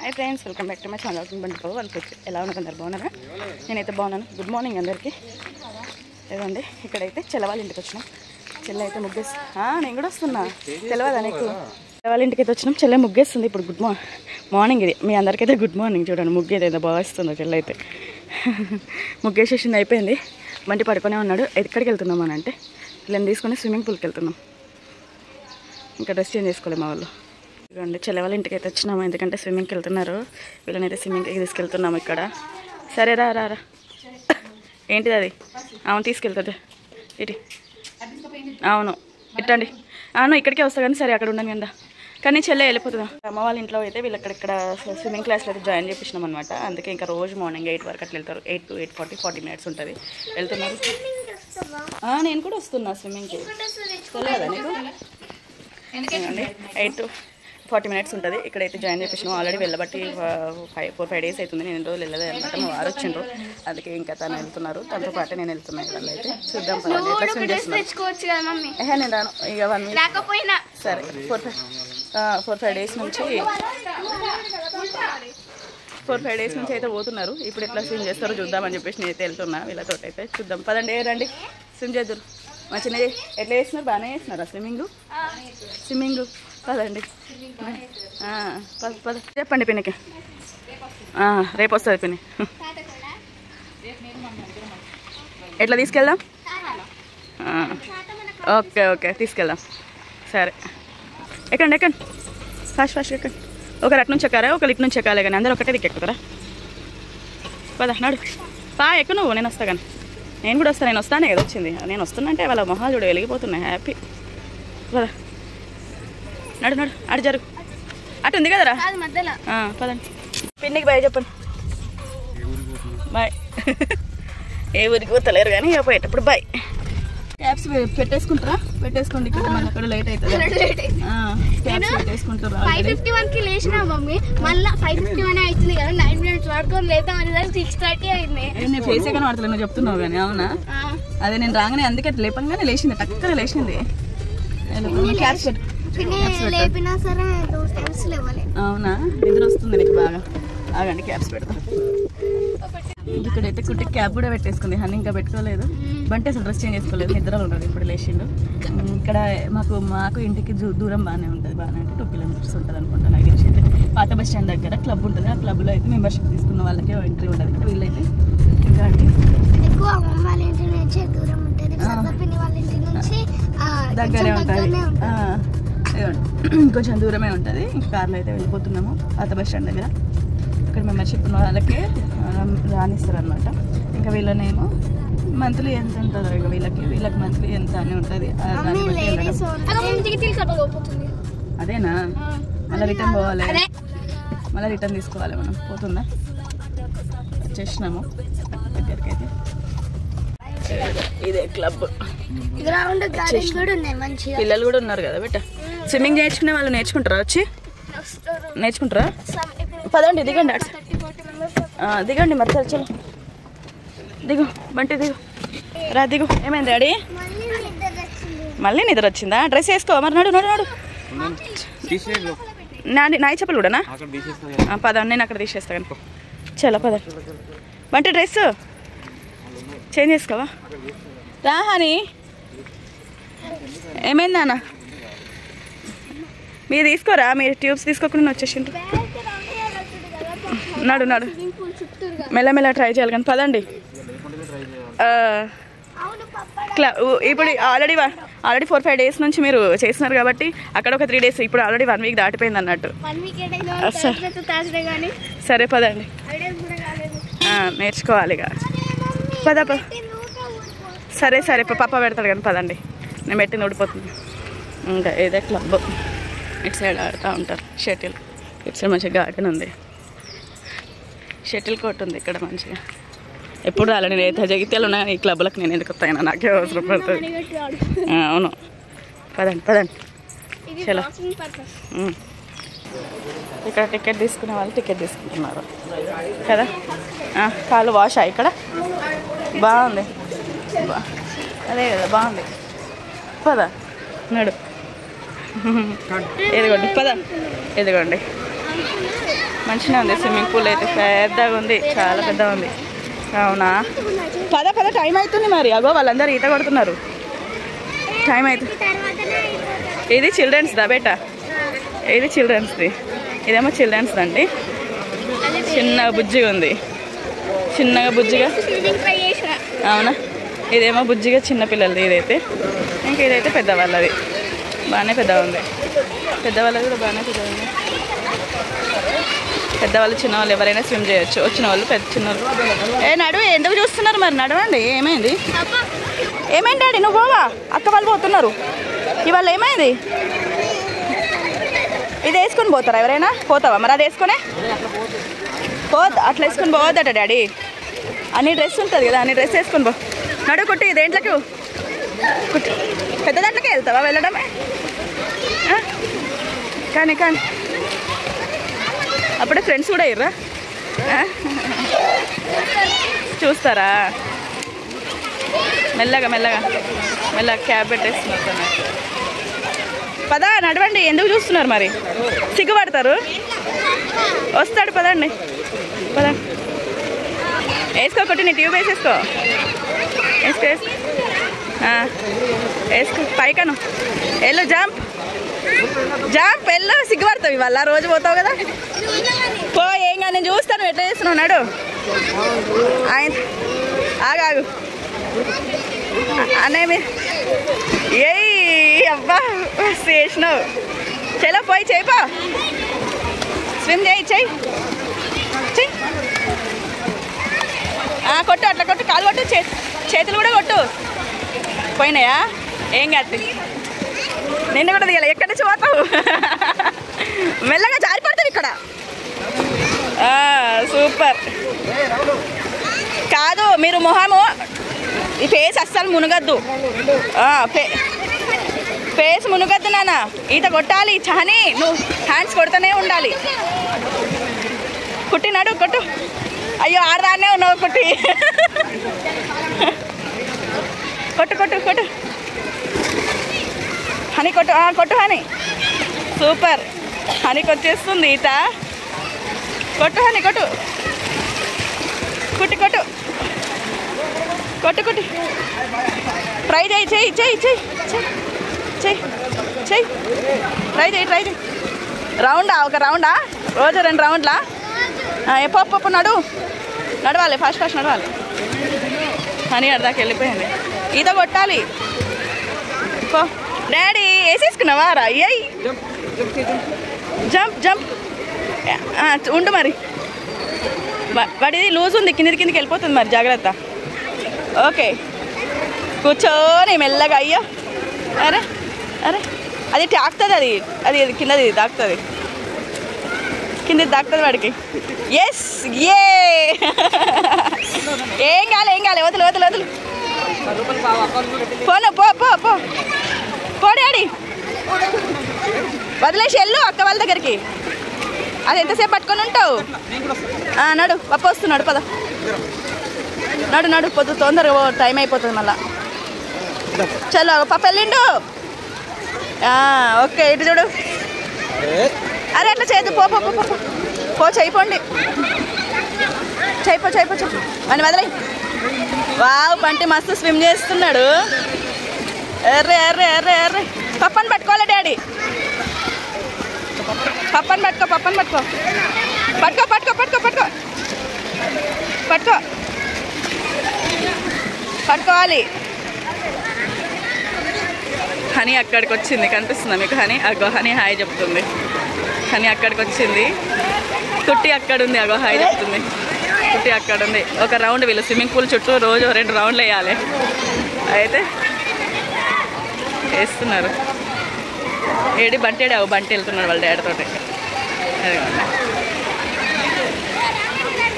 Hi friends welcome back to my channel బండిపో వాళ్ళకి ఎలా ఉన్నారు బాగున్నారా నేనైతే బాగున్నాను గుడ్ మార్నింగ్ అందరికీ ఏదండి ఇక్కడైతే చెల్లవాళ్ళ ఇంటికి వచ్చినాం చెల్ల అయితే ముగ్గేసి నేను కూడా వస్తున్నా తెలవదా నీకు చెల్లవాళ్ళ ఇంటికి అయితే వచ్చినాం చెల్లె ముగ్గేస్తుంది ఇప్పుడు గుడ్ మార్నింగ్ ఇది మీ అందరికైతే గుడ్ మార్నింగ్ చూడండి ముగ్గు ఏదైతే బాగా వస్తుందో చెల్ల అయితే ముగ్గేసేసింది అయిపోయింది బండి పడుకునే ఉన్నాడు ఎక్కడికి వెళ్తున్నాం అని అంటే వీళ్ళని తీసుకొని స్విమ్మింగ్ పూల్కి వెళ్తున్నాం ఇంకా డ్రెస్ చేంజ్ చేసుకోలేము మా వాళ్ళు ఇదిగోండి చెల్లె వాళ్ళ ఇంటికి అయితే వచ్చినాము ఎందుకంటే స్విమ్మింగ్కి వెళ్తున్నారు వీళ్ళని అయితే స్విమ్మింగ్కి తీసుకెళ్తున్నాము ఇక్కడ సరే రా రా రా ఏంటిది అది అవును తీసుకెళ్తుంది ఇటు అవును ఇట్టండి అవును ఇక్కడికే వస్తా కానీ సరే అక్కడ ఉండను కదా కానీ చెల్లె వెళ్ళిపోతుందా అమ్మ వాళ్ళ ఇంట్లో అయితే వీళ్ళు ఇక్కడ స్విమ్మింగ్ క్లాస్లో అయితే జాయిన్ చేపించినాం అనమాట అందుకే ఇంకా రోజు మార్నింగ్ 8 వరకు అట్లా వెళ్తారు 8 to 8:40 మినిట్స్ ఉంటుంది వెళ్తున్నారు నేను కూడా వస్తున్నా స్విమ్మింగ్కి తెలియదా నీకు ఎందుకండి 8 to 40 మినిట్స్ ఉంటుంది ఇక్కడైతే జాయిన్ చేపించినాం ఆల్రెడీ వెళ్ళబట్టి 4-5 డేస్ అవుతుంది నేను రోజులు వెళ్ళదే అనమాట మా వారు వచ్చిండ్రు అందుకే ఇంకా తను వెళ్తున్నారు తనతో పాటు నేను వెళ్తున్నాను వాళ్ళు అయితే చూద్దాం నేను రాను ఇక 1 వీక్ సరే 4-5 డేస్ నుంచి 4-5 డేస్ నుంచి అయితే పోతున్నారు ఇప్పుడు ఎట్లా స్విమ్ చేస్తారో చూద్దామని చెప్పేసి నేనైతే వెళ్తున్నా వీళ్ళతో అయితే చూద్దాం పదండి రండి స్విమ్ చేద్దరు మా చిన్న ఎట్లా చేస్తున్నారు బాగానే చేస్తున్నారా స్విమ్మింగ్ పదండి పద చెప్పండి పిన్నికి రేపు వస్తుంది పిన్ని ఎట్లా తీసుకెళ్దాం ఓకే ఓకే తీసుకెళ్దాం సరే ఎక్కండి ఫాస్ట్ ఎక్కండి ఒకరు అటు నుంచి ఎక్కారా ఒకరు ఇటు నుంచి ఎక్కాలి కానీ అందరూ ఒకటే దిక్కు ఎక్కుతారా పద నడు ఎక్కువ నువ్వు నేను వస్తా కానీ నేను కూడా వస్తాను నేను వస్తానే కదా వచ్చింది నేను వస్తున్నా అంటే వాళ్ళ మొహాలు చూడ వెలిగిపోతున్నాయి హ్యాపీ పద నడు అటు జరుగు అటు ఉంది కదరా పదండి పిన్నికి బాయ్ చెప్పండి బాయ్ ఏ ఊరికి పోతలేరు కానీ ఇక పోయేటప్పుడు బాయ్ క్యాప్స్ పెట్టేసుకోండి ఇక్కడ మళ్ళీ అక్కడ లేట్ అవుతుంది క్యాప్స్ పెట్టేసుకుంటారు 5:51కి లేచినా మమ్మీ మళ్ళీ 5:51 అవుతుంది కదా 9 మినిట్స్ పడుకొని లేదా 6:30 అయింది నేను ఫేసే కానీ వాడతలే నువ్వు చెప్తున్నావు కానీ అవునా అదే నేను రాగానే అందుకే లేపంగానే లేచింది టక్కన లేచింది క్యాప్స్ లేపినా సరే అవునా నిద్ర వస్తుంది నీకు బాగా ఆగండి క్యాప్స్ పెడతా ఇక్కడైతే కుట్టి క్యాప్ కూడా పెట్టేసుకుంది హనీ ఇంకా పెట్టుకోలేదు బంటే అసలు డ్రెస్ చేంజ్ చేసుకోలేదు నిద్రలో ఉండదు ఇప్పుడు లేచిండు ఇక్కడ మాకు ఇంటికి దూరం బాగానే ఉంటుంది బాగానే అంటే 2 కిలోమీటర్స్ ఉంటుంది అనుకుంటా నాకు తెలిసి పాత బస్ స్టాండ్ దగ్గర క్లబ్ ఉంటుంది ఆ క్లబ్లో అయితే మెంబర్షిప్ తీసుకున్న వాళ్ళకే ఎంట్రీ ఉండదు వీళ్ళైతే ఇంకా అంటే దగ్గరే ఉంటుంది కొంచెం దూరమే ఉంటుంది కార్లో అయితే వెళ్ళిపోతున్నాము పాత బస్ స్టాండ్ దగ్గర ఇక్కడ మెంబర్షిప్ ఉన్న వాళ్ళకే రానిస్తారు అనమాట ఇంకా వీళ్ళనేమో మంత్లీ ఎంత ఉంటుందో ఇక వీళ్ళకి మంత్లీ ఎంత అని ఉంటుంది అదేనా మళ్ళీ రిటర్న్ పోవాలి మళ్ళీ రిటర్న్ తీసుకోవాలి మనం పోతుందా వచ్చేసినాము దగ్గరికి అయితే ఇదే క్లబ్ పిల్లలు కూడా ఉన్నారు కదా బెట్ట స్విమ్మింగ్ నేర్చుకునే వాళ్ళు నేర్చుకుంటారా పదండి దిగండి దిగండి మరి చలో దిగు బంటి దిగు రా దిగు ఏమైంది డాడీ మళ్ళీ నిద్ర వచ్చిందా డ్రెస్ వేసుకో మరి నడు నాయి చెప్పలు కూడానా పద నేను అక్కడ తీసేస్తా కానీ చలో పద బంటి డ్రెస్ చేంజ్ చేసుకోవా రా హనీ ఏమైంది నాన్న మీరు తీసుకోరా మీరు ట్యూబ్స్ తీసుకోకుండా వచ్చేసిండ్రు నడు మెల్లమెల్ల ట్రై చేయాలి కానీ పదండి ఇప్పుడు ఆల్రెడీ 4-5 డేస్ నుంచి మీరు చేస్తున్నారు కాబట్టి అక్కడ ఒక 3 డేస్ ఇప్పుడు ఆల్రెడీ 1 వీక్ దాటిపోయింది అన్నట్టు సరే పదండి నేర్చుకోవాలి ఇక పద సరే పప్ప పెడతాడు కానీ పదండి నేను పెట్టింది ఊడిపోతుంది ఇంకా ఏదే క్లబ్ ఇటు సైడ్ ఆడుతూ ఉంటారు షటిల్ ఇటు సైడ్ మంచిగా గార్డెన్ ఉంది షటిల్ కోర్ట్ ఉంది ఇక్కడ మంచిగా ఎప్పుడు రాలే నేను అయితే జగిత్యాలు ఉన్నా ఈ క్లబ్లకు నేను ఎందుకు వస్తాయినా నాకే అవసరం పడుతుంది అవును పదండి చలో ఇక్కడ టికెట్ తీసుకునే వాళ్ళు టికెట్ తీసుకుంటున్నారు కదా కాళ్ళు వాష్ ఇక్కడ బాగుంది అదే కదా బాగుంది పద నడు ఇదిగోండి పద ఇదిగోండి మంచిగా ఉంది స్విమ్మింగ్ పూల్ అయితే పెద్దగా ఉంది, చాలా పెద్దగా ఉంది. అవునా పద టైం అవుతుంది మరి. అగో వాళ్ళందరూ ఈత కొడుతున్నారు, టైం అవుతుంది. ఇది చిల్డ్రన్స్దా బేటా, ఇది చిల్డ్రన్స్ది, ఇదేమో చిల్డ్రన్స్ది అండి. చిన్నగా బుజ్జిగా ఉంది, చిన్నగా బుజ్జిగా. అవునా ఇదేమో బుజ్జిగా చిన్నపిల్లలది ఇదైతే. ఇంకా ఇదైతే పెద్దవాళ్ళది, బాగానే పెద్దగా ఉంది. పెద్దవాళ్ళది కూడా బాగానే పెద్దగా ఉంది. పెద్దవాళ్ళు చిన్నవాళ్ళు ఎవరైనా స్విమ్ చేయొచ్చు. వచ్చిన వాళ్ళు చిన్నవాళ్ళు. నడువు, ఎందుకు చూస్తున్నారు మరి? నడవండి. ఏమైంది డాడీ? నువ్వు పోవా? అక్క వాళ్ళు పోతున్నారు. ఇవాళ ఏమైంది? ఇది వేసుకొని పోతారా ఎవరైనా? పోతావా మరి? అది వేసుకునే అట్లా వేసుకొని పోవద్దట డాడీ. అన్ని డ్రెస్ ఉంటుంది కదా, అన్ని డ్రెస్ వేసుకొని పో. నడు కుట్టి, దేంట్లోకి కుట్టి పెద్ద దాంట్లోకి వెళ్తావా? వెళ్ళడమే కానీ అప్పుడే ఫ్రెండ్స్ కూడా అయ్యారా? చూస్తారా? మెల్లగా క్యాబ్ పెట్టేస్తున్నారు. పదా నడవండి, ఎందుకు చూస్తున్నారు మరి? సిగ్గుపడతారు. వస్తాడు పదండి. వేసుకో కొట్టి, నీ ట్యూబ్ వేసుకో పైకను వెళ్ళు. జంప్ వెళ్ళు. సిగ్గుపడతావు ఇవాళ, రోజు పోతావు కదా. పో, ఏం కాదు, నేను చూస్తాను ఎట్లా చేస్తున్నావు. నాడు ఆయన ఆగాగు అనేమి. అబ్బా చేసినావు. చలో పోయి చేయిపో, స్విమ్ చెయ్యి. కొట్టు, అట్లా కొట్టు, కాలు కొట్టు, చేతులు కూడా కొట్టు. పోయినాయా? ఏం కాదు, నిన్ను కూడా దిగాలి. ఎక్కడి నుంచి పోతావు? మెల్లగా జారిపడతావు ఇక్కడ. సూపర్. కాదు, మీరు మొహము ఈ ఫేస్ అస్సలు మునగద్దు. ఫేస్ మునగద్దు నాన్న. ఈత కొట్టాలి చాని, నువ్వు హ్యాండ్స్ కొడుతూనే ఉండాలి. కుట్టి నడు, కొట్టు. అయ్యో ఆడదాన్నే ఉన్నావు కుట్టి. కొట్టు హనీ, కొట్టు హనీ. సూపర్. హనీకి వచ్చేస్తుంది ఈత. కొట్టు హనీ, కొట్టు. ట్రై చెయ్యి. ట్రై చేయి. రౌండా? ఒక రౌండా? రోజు 2 రౌండ్లా? ఎప్పు నడవాలి, ఫాస్ట్ నడవాలి. హనీ అర్ధాకి వెళ్ళిపోయింది. ఈత కొట్టాలి. డాడీ వేసేసుకున్నావా? రా అయ్యాయి. జంప్ ఉండు మరి. వాడిది లూజ్ ఉంది, కిందికి వెళ్ళిపోతుంది మరి, జాగ్రత్త. ఓకే, కూర్చోని మెల్లగా. అయ్యో అరే అది తాకుతుంది, అది కిందది తాకుతుంది, కిందది తాకుతుంది వాడికి. ఎస్ ఏం కాలే. వదులు. పో డాడీ, వదిలేసి వెళ్ళు అక్క వాళ్ళ దగ్గరికి. అది ఎంతసేపు పట్టుకొని ఉంటావు? నడు, పప్ప వస్తున్నాడు, పద. నడు పొద్దు, తొందరగా టైం అయిపోతుంది మళ్ళా. చలో పప్ప వెళ్ళిండు. ఓకే, ఇటు చూడు. అరే అట్లా చేయద్దు. పో చేయిపోండి. చేయిపో అని వదిలే. వావ్, బంటి మస్తు స్విమ్ చేస్తున్నాడు. ఎర్రే పప్పని పట్టుకోవాలి డాడీ. పప్పని పట్టుకోవాలి. హనీ అక్కడికి వచ్చింది, కనిపిస్తుందా మీకు? హనీ హాయ్ చెప్తుంది. హనీ అక్కడికి వచ్చింది. కుట్టి అక్కడ ఉంది, అగో హాయ్ చెప్తుంది. కుట్టి అక్కడ ఉంది. ఒక రౌండ్ వీళ్ళు స్విమ్మింగ్ పూల్ చుట్టూ రోజు 2 రౌండ్లు వేయాలి. అయితే వేస్తున్నారు. బంటి వెళ్తున్నాడు వాళ్ళ డాడీతోటి.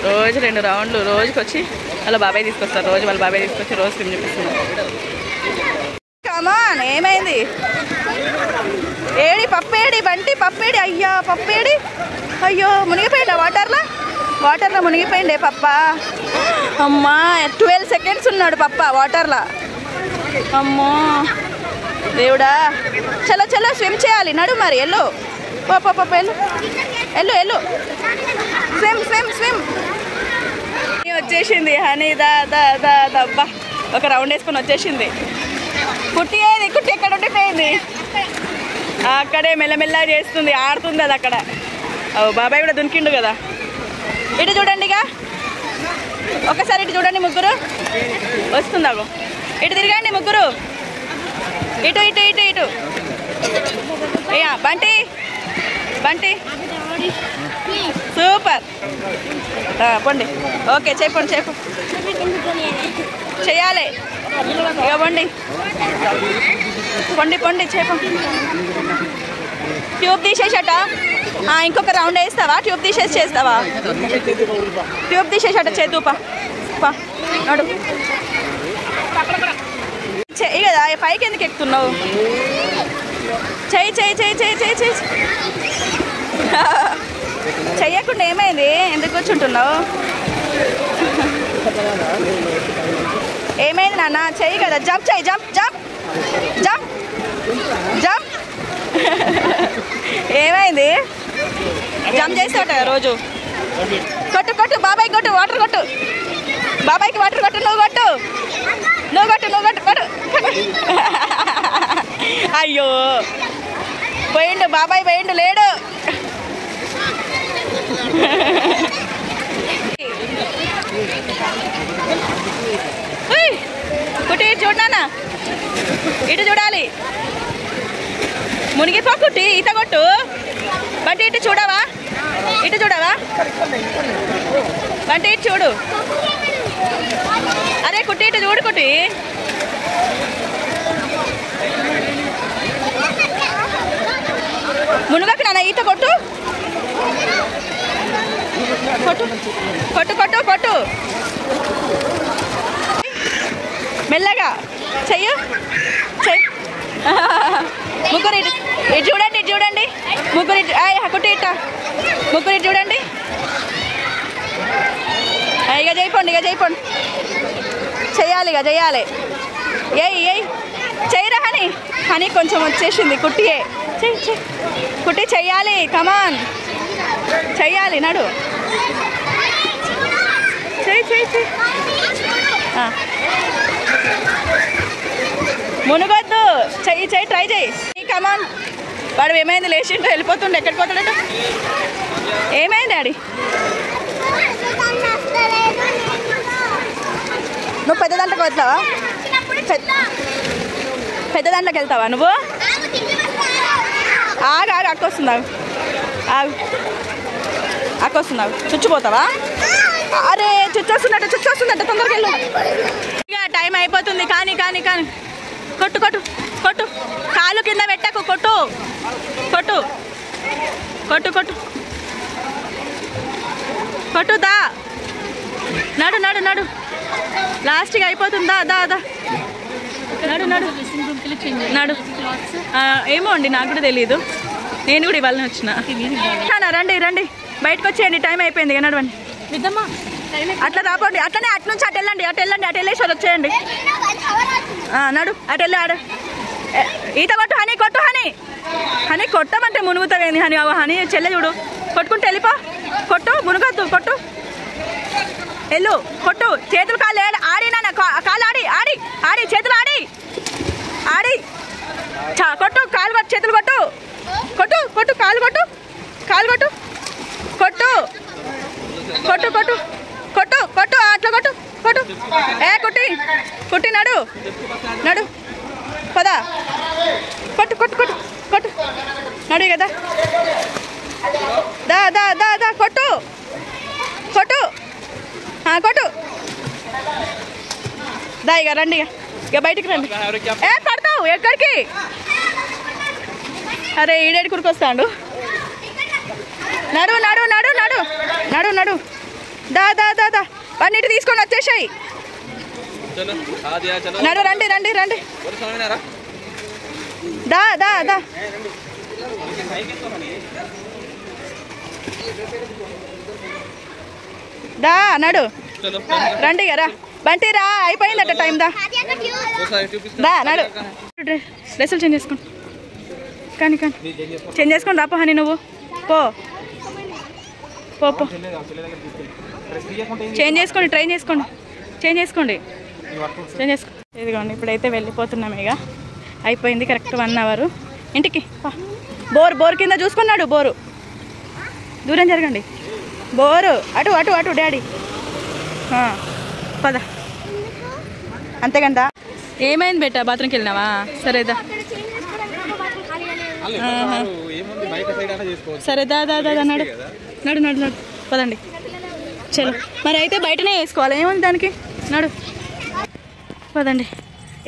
రోజు 2 రౌండ్లు, రోజుకి వచ్చి వాళ్ళ బాబాయ్ తీసుకొస్తారు. రోజు స్విమ్ చూపిస్తున్నారు. కమాన్, ఏమైంది? పప్పేడి బంటి, పప్పేడి. అయ్యా పప్పేడి. అయ్యో మునిగిపోయిందా వాటర్లో మునిగిపోయిండే పప్ప. అమ్మా 12 సెకండ్స్ ఉన్నాడు పప్ప వాటర్లో. అమ్మో దేవుడా. చలో స్విమ్ చేయాలి. నడు మరి, వెళ్ళు. వెళ్ళు. వచ్చేసింది హనీ. దా దా దా దబ్బా ఒక రౌండ్ వేసుకొని వచ్చేసింది. కుట్టి ఏది కుట్టి ఎక్కడ ఉండిపోయింది? అక్కడే మెల్లమెల్ల చేస్తుంది, ఆడుతుంది అది అక్కడ. బాబాయ్ కూడా దునికిండు కదా. ఇటు చూడండి, ఇక ఒకసారి ఇటు చూడండి ముగ్గురు. వస్తుందాగో, ఇటు తిరగండి ముగ్గురు. ఇటు ఇటు ఇటు ఇటు. బంటి బంటి సూపర్. పండి. ఓకే చెప్పండి చెప్పు చెయ్యాలి. ఇక పండి పండి పండి చెప్పండి. ట్యూబ్ తీసేసట. ఇంకొక రౌండ్ వేస్తావా? ట్యూబ్ తీసేసి చేస్తావా? ట్యూబ్ తీసేసట చేతుపా నడు. చెయ్యి కదా, పైకి ఎందుకు ఎక్కుతున్నావు? చెయ్యి చెయ్యి చెయ్యి చెయ్యి చెయ్యి చెయ్యి. చెయ్యకుండా ఏమైంది? ఎందుకు కూర్చుంటున్నావు? ఏమైంది నాన్న? చెయ్యి కదా, జంప్ చెయ్యి. Jump jump jump jump. ఏమైంది? జంప్ చేస్తావు కదా రోజు. కొట్టు కొట్టు బాబాయ్ కొట్టు, వాటర్ కొట్టు బాబాయ్కి, వాటర్ కొట్టు. నువ్వు కొట్టు నువ్వు కొట్టు నువ్వు కొట్టు కొట్టు. అయ్యో పోయిండు బాబాయ్, పోయిండు లేడు. కుట్టి ఇటు చూడనా, ఇటు చూడాలి. మునిగిపో కుట్టి, ఈత కొట్టు. బంటి ఇటు చూడవా, ఇటు చూడవా బంటి, ఇటు చూడు. అరే కుట్టి ఇటు చూడు కుట్టి. మునుగకు నాన్న, ఈత కొట్టు కొట్టు కొట్టు కొట్టు కొట్టు. మెల్లగా చెయ్యు చెయ్యి. ముగ్గురు ఇటు ఇటు చూడండి, ఇటు చూడండి ముగ్గురు. ఇటు కుట్టి ఇట్ట ముగ్గురు ఇటు చూడండి. ఇక చేయిపోండి, ఇక చేయిపోండి. చెయ్యాలి, ఇక చెయ్యాలి. ఏయ్ చెయ్యరా హనీ. హనీ కొంచెం వచ్చేసింది. కుట్టియే చెయ్యి చెయ్యి. కుట్టి చెయ్యాలి, కమాన్ చెయ్యాలి. నడు చెయ్యి చెయ్యి చెయ్యి. మునుగొద్దు, చెయ్యి చెయ్యి, ట్రై చెయ్యి. కమాన్. వాడు ఏమైంది? లేచింటో వెళ్ళిపోతుండే. ఎక్కడికి పోతాడట? ఏమైంది డాడీ? నువ్వు పెద్ద దాంట్లోకి వెళ్తావా? పెద్ద దాంట్లోకి వెళ్తావా నువ్వు? ఆగు ఆగు, అక్క వస్తుందావు. ఆగు అక్క వస్తుందావు. చుచ్చిపోతావా? అరే చుచ్చొస్తుందట తొందరగా వెళ్ళు. ఇక టైం అయిపోతుంది. కానీ కానీ కానీ కొట్టు కొట్టు కొట్టు. కాలు కింద పెట్టకు, కొట్టు కొట్టు కొట్టు కొట్టు కొట్టు. దా నడు నడు నడు. లాస్ట్గా అయిపోతుందా? దా దా నడు నడు నడు. ఏమో అండి, నాకు కూడా తెలీదు. నేను కూడా ఇవాళ వచ్చిన. రండి రండి, బయటకు వచ్చేయండి. టైం అయిపోయింది. ఇక నడవండి. విద్దమ్మా అట్లా రాపోండి. అట్లనే అటు నుంచి అటు వెళ్ళండి, అటు వెళ్ళండి, అటు వెళ్ళేసి వచ్చేయండి. నడు అటు వెళ్ళి ఆడు. ఈత కొట్టు హనీ, కొట్టు హనీ. హనీ కొట్టమంటే మునుగుతావేంది హనీ? హనీ చెల్లె చూడు, కొట్టుకుంటే వెళ్ళిపో. కొట్టు, మునుగొద్దు, కొట్టు వెళ్ళు. కొట్టు. చేతులు కాళ్ళు ఆడినా, కాళ్ళు ఆడి ఆడి ఆడి, చేతులు ఆడి ఆడి. కొట్టు, కాలు కొట్టు, చేతులు కొట్టు. కొట్టు కొట్టు, కాలు కొట్టు, కాలు కొట్టు, కొట్టు కొట్టు కొట్టు కొట్టు కొట్టు. అట్లా కొట్టు కొట్టు. కుట్టి కుట్టి. నడు నడు పదా. కొట్టు కొట్టు కొట్టు కొట్టు. నడు కదా. దా దా దా దా. కొట్టు కొట్టు కొట్టు. దా ఇక రండి, ఇక బయటికి రండి. పడతావు ఎక్కడికి? అరే ఈడేడి కురికొస్తాడు. నడు నడు నడు నడు నడు నడు. దా దా దా దా. అన్నిటి తీసుకొని వచ్చేసాయి. నడు రండి రండి రండి. దా దా దా. దా నడు రండి. రా బంటి రా, అయిపోయిందట టైం. దా దా నడు. డ్రెస్సులు చేంజ్ చేసుకోండి. కానీ కానీ చేంజ్ చేసుకొని రాపో హనీ. నువ్వు పో. పో చేంజ్ చేసుకోండి, చేంజ్ చేసుకోండి. ఇదిగోండి ఇప్పుడైతే వెళ్ళిపోతున్నాం. ఇక అయిపోయింది కరెక్ట్ 1 అవర్. ఇంటికి బోర్ కింద చూసుకున్నాడు. బోరు దూరం జరగండి. బోరు అటు అటు అటు డాడీ పద. అంతేకంట. ఏమైంది బెట్ట? బాత్రూమ్కి వెళ్ళినావా? సరేదా సరే దాదా నడు నడు నడు నడు పదండి. చలో మరి అయితే బయటనే వేసుకోవాలి. ఏముంది దానికి? నడు పదండి.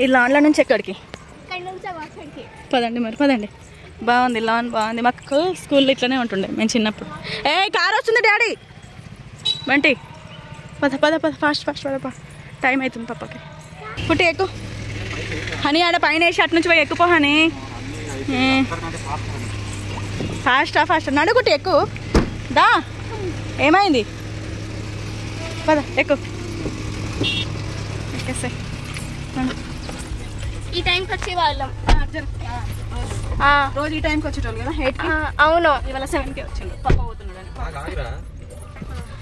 ఈ లాన్ల నుంచి ఎక్కడికి? పదండి మరి పదండి. బాగుంది లాన్, బాగుంది. మాకు స్కూల్లో ఇట్లనే ఉంటుండే మేము చిన్నప్పుడు. కారు వస్తుంది డాడీ. బంటి పద పద పద, ఫాస్ట్ పద. టైం అవుతుంది పప్పకి. పుట్టి ఎక్కు హనీ. ఆడ పైన వేసి అటు నుంచి పోయి ఎక్కుపో హనీ. ఫాస్ట్ నడుగుట్టి ఎక్కు. దా ఏమైంది? పద ఎక్కు. ఎక్కేసాయి. ఈ టైంకి వచ్చేవాళ్ళం రోజు ఈ టైంకి వచ్చేటోళ్ళు కదా 8కి. అవును, ఇవాళ 7కి వచ్చిండు. పప్ప పోతున్నాడు.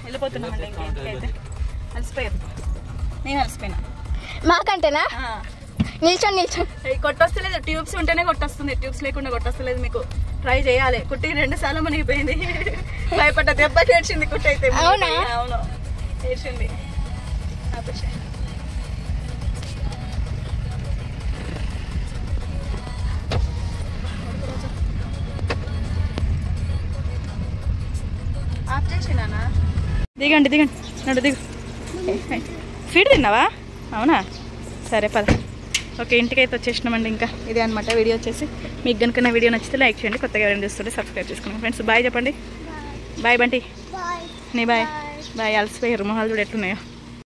వెళ్ళిపోతున్నామండి ఇంకేంటికైతే. అలసిపోయారు. నేను అలసిపోయినా. మాకంటేనా? నిల్చొని కొట్టొస్తలేదు. ట్యూబ్స్ ఉంటేనే కొట్టొస్తుంది, ట్యూబ్స్ లేకుండా కొట్టొస్తలేదు. మీకు ట్రై చేయాలి. కుట్టి 2 సార్లు మునిగిపోయింది. భయపడ్డ దెబ్బ చేర్చింది కుట్టి అయితే. అవునా? అవును చేర్చింది. ఆఫ్ చేసినా? దిగండి నడు దిగు. ఫీడ్ తిన్నావా? అవునా? సరే పద. ఓకే ఇంటికైతే వచ్చేసినామండి. ఇంకా ఇదే అనమాట వీడియో వచ్చేసి. మీకు కనుక నా వీడియో నచ్చితే లైక్ చేయండి. కొత్తగా ఎవరైనా చూస్తుంటే సబ్స్క్రైబ్ చేసుకోండి. ఫ్రెండ్స్ బాయ్ చెప్పండి. బాయ్ బంటి. నీ బాయ్. అలసిపోయారు మొహాలు చూడు ఎట్లున్నాయో.